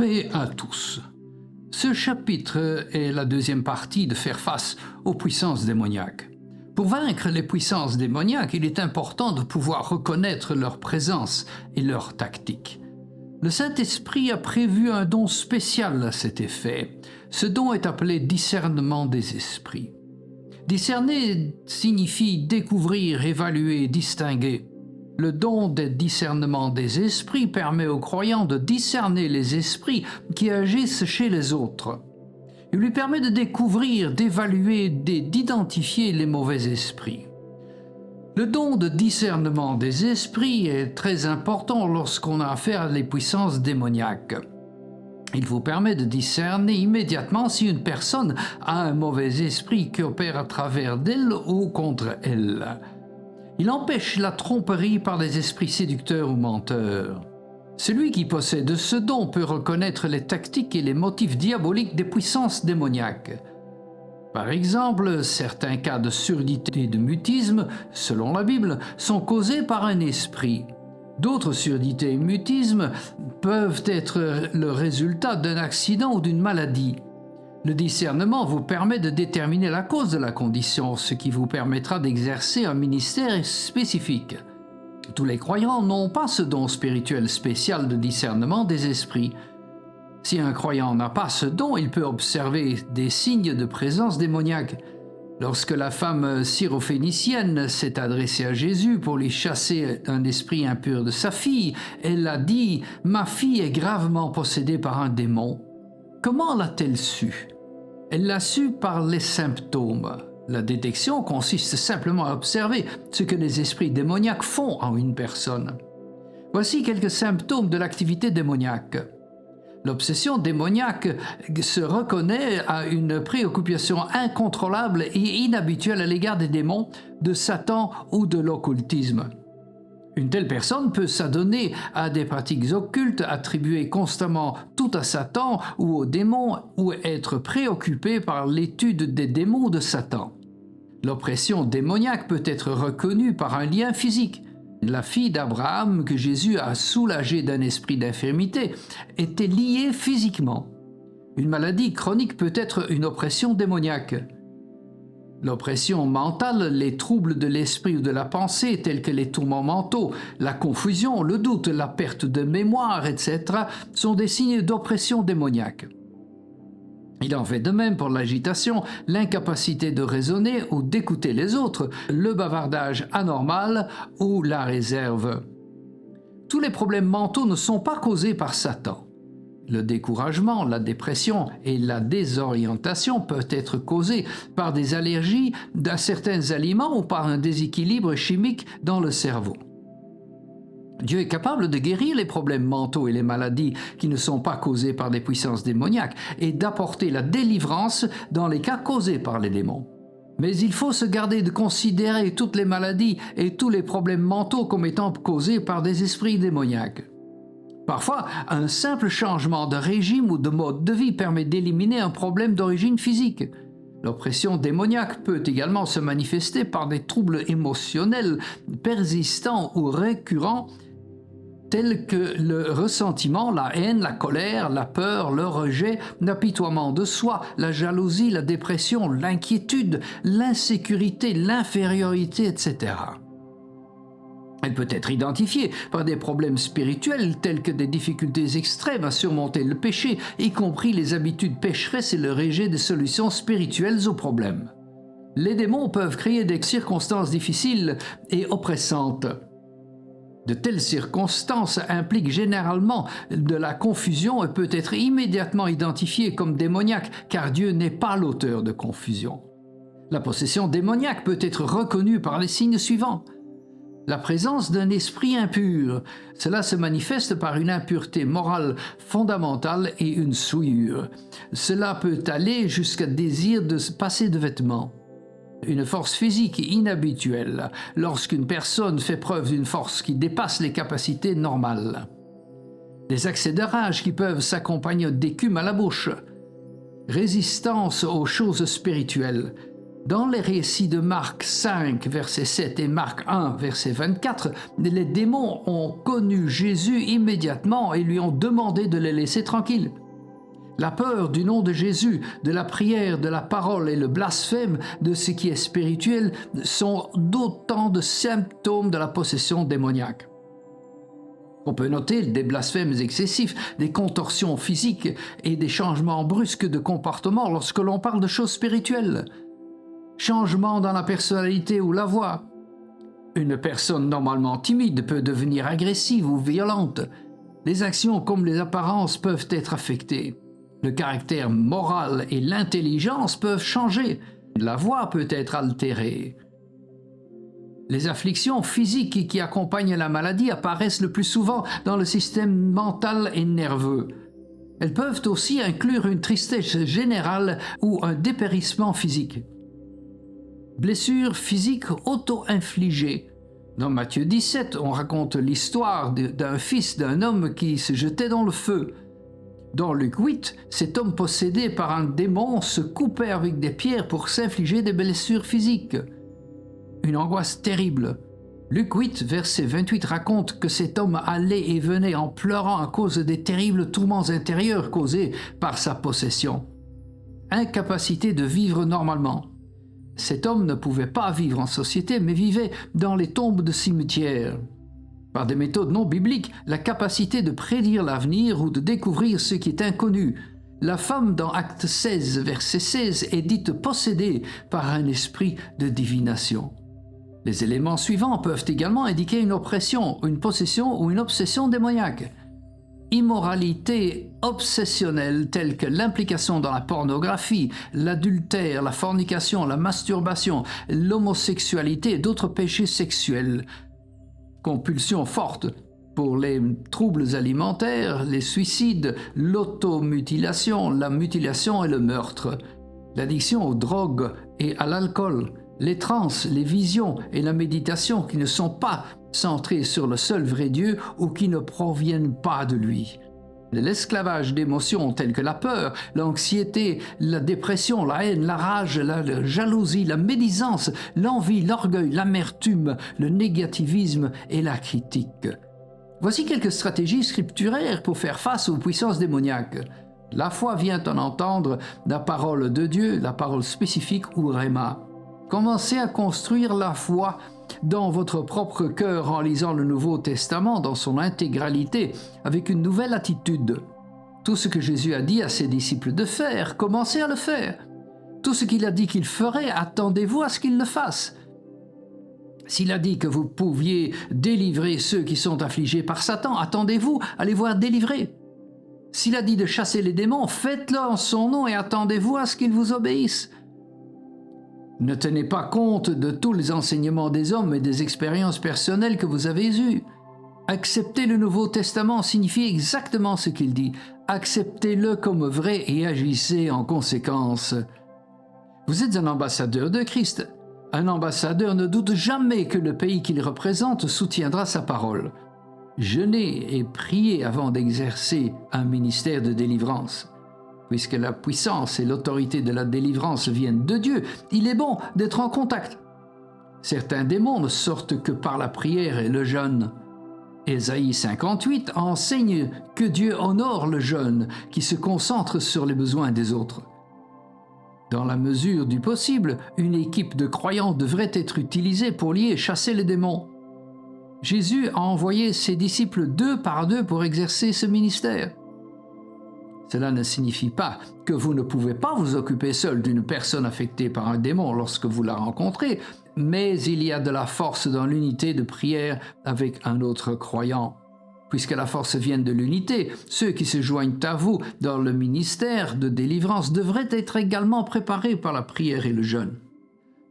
Paix à tous. Ce chapitre est la deuxième partie de faire face aux puissances démoniaques. Pour vaincre les puissances démoniaques, il est important de pouvoir reconnaître leur présence et leur tactique. Le Saint-Esprit a prévu un don spécial à cet effet. Ce don est appelé discernement des esprits. Discerner signifie découvrir, évaluer, distinguer. Le don de discernement des esprits permet aux croyants de discerner les esprits qui agissent chez les autres. Il lui permet de découvrir, d'évaluer, d'identifier les mauvais esprits. Le don de discernement des esprits est très important lorsqu'on a affaire à des puissances démoniaques. Il vous permet de discerner immédiatement si une personne a un mauvais esprit qui opère à travers d'elle ou contre elle. Il empêche la tromperie par les esprits séducteurs ou menteurs. Celui qui possède ce don peut reconnaître les tactiques et les motifs diaboliques des puissances démoniaques. Par exemple, certains cas de surdité et de mutisme, selon la Bible, sont causés par un esprit. D'autres surdités et mutismes peuvent être le résultat d'un accident ou d'une maladie. Le discernement vous permet de déterminer la cause de la condition, ce qui vous permettra d'exercer un ministère spécifique. Tous les croyants n'ont pas ce don spirituel spécial de discernement des esprits. Si un croyant n'a pas ce don, il peut observer des signes de présence démoniaque. Lorsque la femme syrophénicienne s'est adressée à Jésus pour lui chasser un esprit impur de sa fille, elle a dit « Ma fille est gravement possédée par un démon ». Comment l'a-t-elle su? Elle l'a su par les symptômes. La détection consiste simplement à observer ce que les esprits démoniaques font en une personne. Voici quelques symptômes de l'activité démoniaque. L'obsession démoniaque se reconnaît à une préoccupation incontrôlable et inhabituelle à l'égard des démons, de Satan ou de l'occultisme. Une telle personne peut s'adonner à des pratiques occultes, attribuer constamment tout à Satan ou aux démons, ou être préoccupée par l'étude des démons de Satan. L'oppression démoniaque peut être reconnue par un lien physique. La fille d'Abraham, que Jésus a soulagée d'un esprit d'infirmité, était liée physiquement. Une maladie chronique peut être une oppression démoniaque. L'oppression mentale, les troubles de l'esprit ou de la pensée, tels que les tourments mentaux, la confusion, le doute, la perte de mémoire, etc., sont des signes d'oppression démoniaque. Il en fait de même pour l'agitation, l'incapacité de raisonner ou d'écouter les autres, le bavardage anormal ou la réserve. Tous les problèmes mentaux ne sont pas causés par Satan. Le découragement, la dépression et la désorientation peuvent être causés par des allergies à certains aliments ou par un déséquilibre chimique dans le cerveau. Dieu est capable de guérir les problèmes mentaux et les maladies qui ne sont pas causés par des puissances démoniaques et d'apporter la délivrance dans les cas causés par les démons. Mais il faut se garder de considérer toutes les maladies et tous les problèmes mentaux comme étant causés par des esprits démoniaques. Parfois, un simple changement de régime ou de mode de vie permet d'éliminer un problème d'origine physique. L'oppression démoniaque peut également se manifester par des troubles émotionnels persistants ou récurrents tels que le ressentiment, la haine, la colère, la peur, le rejet, l'apitoiement de soi, la jalousie, la dépression, l'inquiétude, l'insécurité, l'infériorité, etc. Elle peut être identifiée par des problèmes spirituels tels que des difficultés extrêmes à surmonter le péché, y compris les habitudes pécheresses et le rejet des solutions spirituelles aux problèmes. Les démons peuvent créer des circonstances difficiles et oppressantes. De telles circonstances impliquent généralement de la confusion et peut être immédiatement identifiée comme démoniaque, car Dieu n'est pas l'auteur de confusion. La possession démoniaque peut être reconnue par les signes suivants. La présence d'un esprit impur. Cela se manifeste par une impureté morale fondamentale et une souillure. Cela peut aller jusqu'à désir de se passer de vêtements. Une force physique inhabituelle, lorsqu'une personne fait preuve d'une force qui dépasse les capacités normales. Des accès de rage qui peuvent s'accompagner d'écume à la bouche. Résistance aux choses spirituelles. Dans les récits de Marc 5, verset 7 et Marc 1, verset 24, les démons ont connu Jésus immédiatement et lui ont demandé de les laisser tranquilles. La peur du nom de Jésus, de la prière, de la parole et le blasphème de ce qui est spirituel sont d'autant de symptômes de la possession démoniaque. On peut noter des blasphèmes excessifs, des contorsions physiques et des changements brusques de comportement lorsque l'on parle de choses spirituelles. Changement dans la personnalité ou la voix. Une personne normalement timide peut devenir agressive ou violente. Les actions comme les apparences peuvent être affectées. Le caractère moral et l'intelligence peuvent changer. La voix peut être altérée. Les afflictions physiques qui accompagnent la maladie apparaissent le plus souvent dans le système mental et nerveux. Elles peuvent aussi inclure une tristesse générale ou un dépérissement physique. Blessures physiques auto-infligées. Dans Matthieu 17, on raconte l'histoire d'un fils d'un homme qui se jetait dans le feu. Dans Luc 8, cet homme possédé par un démon se coupait avec des pierres pour s'infliger des blessures physiques. Une angoisse terrible. Luc 8, verset 28 raconte que cet homme allait et venait en pleurant à cause des terribles tourments intérieurs causés par sa possession. Incapacité de vivre normalement. Cet homme ne pouvait pas vivre en société, mais vivait dans les tombes de cimetières. Par des méthodes non bibliques, la capacité de prédire l'avenir ou de découvrir ce qui est inconnu. La femme dans Acte 16, verset 16, est dite possédée par un esprit de divination. Les éléments suivants peuvent également indiquer une oppression, une possession ou une obsession démoniaque. Immoralité obsessionnelle telle que l'implication dans la pornographie, l'adultère, la fornication, la masturbation, l'homosexualité et d'autres péchés sexuels. Compulsion forte pour les troubles alimentaires, les suicides, l'automutilation, la mutilation et le meurtre. L'addiction aux drogues et à l'alcool, les transes, les visions et la méditation qui ne sont pas centrées sur le seul vrai Dieu ou qui ne proviennent pas de lui. L'esclavage d'émotions telles que la peur, l'anxiété, la dépression, la haine, la rage, la jalousie, la médisance, l'envie, l'orgueil, l'amertume, le négativisme et la critique. Voici quelques stratégies scripturaires pour faire face aux puissances démoniaques. La foi vient en entendre la parole de Dieu, la parole spécifique ou rhéma. Commencez à construire la foi dans votre propre cœur en lisant le Nouveau Testament dans son intégralité avec une nouvelle attitude. Tout ce que Jésus a dit à ses disciples de faire, commencez à le faire. Tout ce qu'il a dit qu'il ferait, attendez-vous à ce qu'il le fasse. S'il a dit que vous pouviez délivrer ceux qui sont affligés par Satan, attendez-vous à les voir délivrés. S'il a dit de chasser les démons, faites-le en son nom et attendez-vous à ce qu'ils vous obéissent. Ne tenez pas compte de tous les enseignements des hommes et des expériences personnelles que vous avez eues. Accepter le Nouveau Testament signifie exactement ce qu'il dit. Acceptez-le comme vrai et agissez en conséquence. Vous êtes un ambassadeur de Christ. Un ambassadeur ne doute jamais que le pays qu'il représente soutiendra sa parole. Jeûnez et priez avant d'exercer un ministère de délivrance. Puisque la puissance et l'autorité de la délivrance viennent de Dieu, il est bon d'être en contact. Certains démons ne sortent que par la prière et le jeûne. Ésaïe 58 enseigne que Dieu honore le jeûne, qui se concentre sur les besoins des autres. Dans la mesure du possible, une équipe de croyants devrait être utilisée pour lier et chasser les démons. Jésus a envoyé ses disciples 2 par 2 pour exercer ce ministère. Cela ne signifie pas que vous ne pouvez pas vous occuper seul d'une personne affectée par un démon lorsque vous la rencontrez, mais il y a de la force dans l'unité de prière avec un autre croyant. Puisque la force vient de l'unité, ceux qui se joignent à vous dans le ministère de délivrance devraient être également préparés par la prière et le jeûne.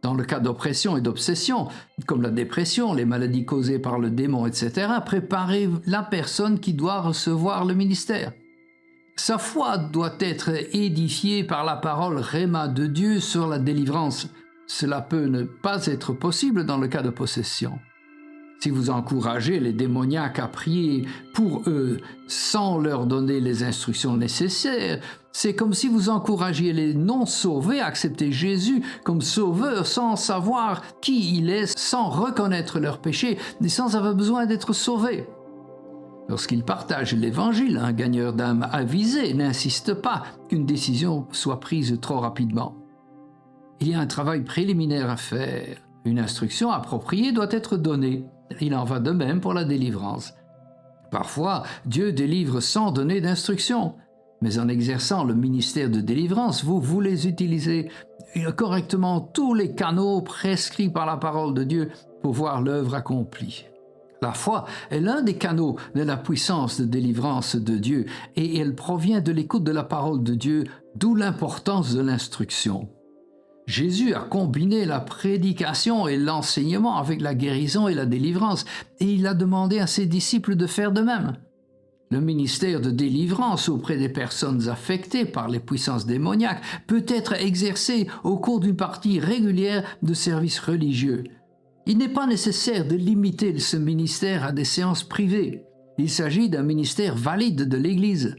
Dans le cas d'oppression et d'obsession, comme la dépression, les maladies causées par le démon, etc., préparez la personne qui doit recevoir le ministère. Sa foi doit être édifiée par la parole rhéma de Dieu sur la délivrance. Cela peut ne pas être possible dans le cas de possession. Si vous encouragez les démoniaques à prier pour eux sans leur donner les instructions nécessaires, c'est comme si vous encouragiez les non-sauvés à accepter Jésus comme sauveur sans savoir qui il est, sans reconnaître leurs péchés et sans avoir besoin d'être sauvés. Lorsqu'ils partagent l'Évangile, un gagneur d'âme avisé n'insiste pas qu'une décision soit prise trop rapidement. Il y a un travail préliminaire à faire. Une instruction appropriée doit être donnée. Il en va de même pour la délivrance. Parfois, Dieu délivre sans donner d'instruction, mais en exerçant le ministère de délivrance, vous voulez utiliser correctement tous les canaux prescrits par la parole de Dieu pour voir l'œuvre accomplie. La foi est l'un des canaux de la puissance de délivrance de Dieu et elle provient de l'écoute de la parole de Dieu, d'où l'importance de l'instruction. Jésus a combiné la prédication et l'enseignement avec la guérison et la délivrance, et il a demandé à ses disciples de faire de même. Le ministère de délivrance auprès des personnes affectées par les puissances démoniaques peut être exercé au cours d'une partie régulière de services religieux. Il n'est pas nécessaire de limiter ce ministère à des séances privées. Il s'agit d'un ministère valide de l'Église.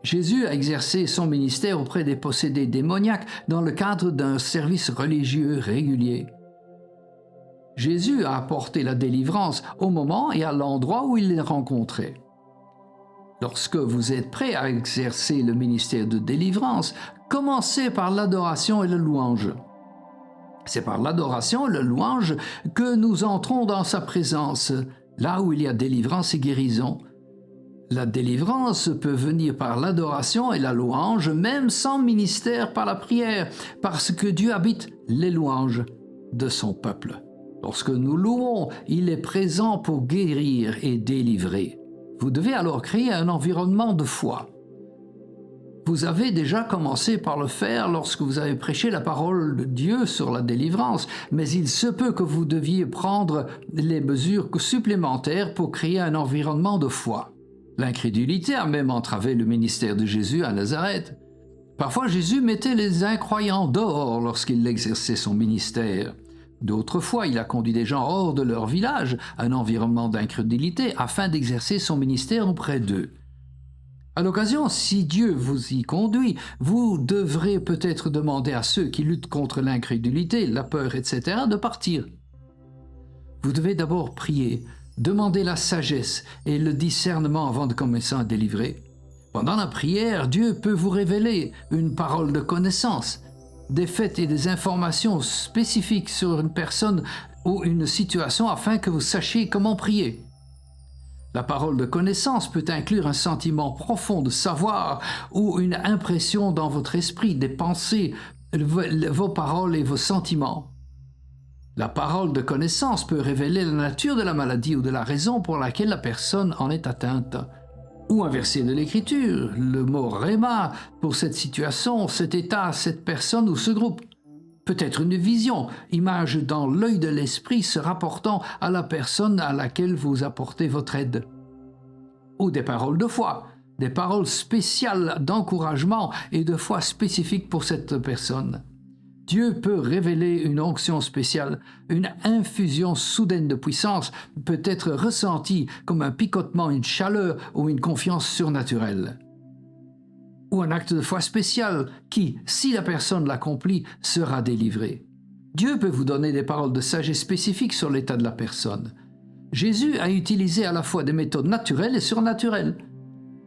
Jésus a exercé son ministère auprès des possédés démoniaques dans le cadre d'un service religieux régulier. Jésus a apporté la délivrance au moment et à l'endroit où il les rencontrait. Lorsque vous êtes prêt à exercer le ministère de délivrance, commencez par l'adoration et le louange. C'est par l'adoration et le louange que nous entrons dans sa présence, là où il y a délivrance et guérison. La délivrance peut venir par l'adoration et la louange, même sans ministère par la prière, parce que Dieu habite les louanges de son peuple. Lorsque nous louons, il est présent pour guérir et délivrer. Vous devez alors créer un environnement de foi. Vous avez déjà commencé par le faire lorsque vous avez prêché la parole de Dieu sur la délivrance, mais il se peut que vous deviez prendre les mesures supplémentaires pour créer un environnement de foi. L'incrédulité a même entravé le ministère de Jésus à Nazareth. Parfois, Jésus mettait les incroyants dehors lorsqu'il exerçait son ministère. D'autres fois, il a conduit des gens hors de leur village, un environnement d'incrédulité, afin d'exercer son ministère auprès d'eux. À l'occasion, si Dieu vous y conduit, vous devrez peut-être demander à ceux qui luttent contre l'incrédulité, la peur, etc., de partir. Vous devez d'abord prier, demander la sagesse et le discernement avant de commencer à délivrer. Pendant la prière, Dieu peut vous révéler une parole de connaissance, des faits et des informations spécifiques sur une personne ou une situation afin que vous sachiez comment prier. La parole de connaissance peut inclure un sentiment profond de savoir ou une impression dans votre esprit, des pensées, vos paroles et vos sentiments. La parole de connaissance peut révéler la nature de la maladie ou de la raison pour laquelle la personne en est atteinte. Ou un verset de l'Écriture, le mot réma pour cette situation, cet état, cette personne ou ce groupe. Peut-être une vision, image dans l'œil de l'esprit se rapportant à la personne à laquelle vous apportez votre aide. Ou des paroles de foi, des paroles spéciales d'encouragement et de foi spécifiques pour cette personne. Dieu peut révéler une onction spéciale, une infusion soudaine de puissance peut être ressentie comme un picotement, une chaleur ou une confiance surnaturelle. Ou un acte de foi spécial qui, si la personne l'accomplit, sera délivré. Dieu peut vous donner des paroles de sagesse spécifiques sur l'état de la personne. Jésus a utilisé à la fois des méthodes naturelles et surnaturelles.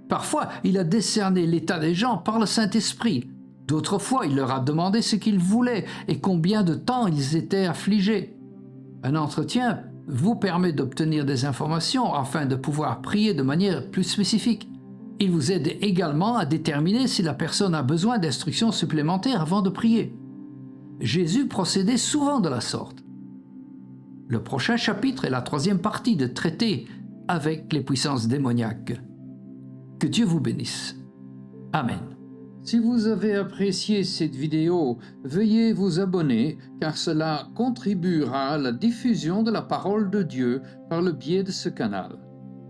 Parfois, il a décerné l'état des gens par le Saint-Esprit. D'autres fois, il leur a demandé ce qu'ils voulaient et combien de temps ils étaient affligés. Un entretien vous permet d'obtenir des informations afin de pouvoir prier de manière plus spécifique. Il vous aide également à déterminer si la personne a besoin d'instructions supplémentaires avant de prier. Jésus procédait souvent de la sorte. Le prochain chapitre est la 3e partie de traiter avec les puissances démoniaques. Que Dieu vous bénisse. Amen. Si vous avez apprécié cette vidéo, veuillez vous abonner car cela contribuera à la diffusion de la parole de Dieu par le biais de ce canal.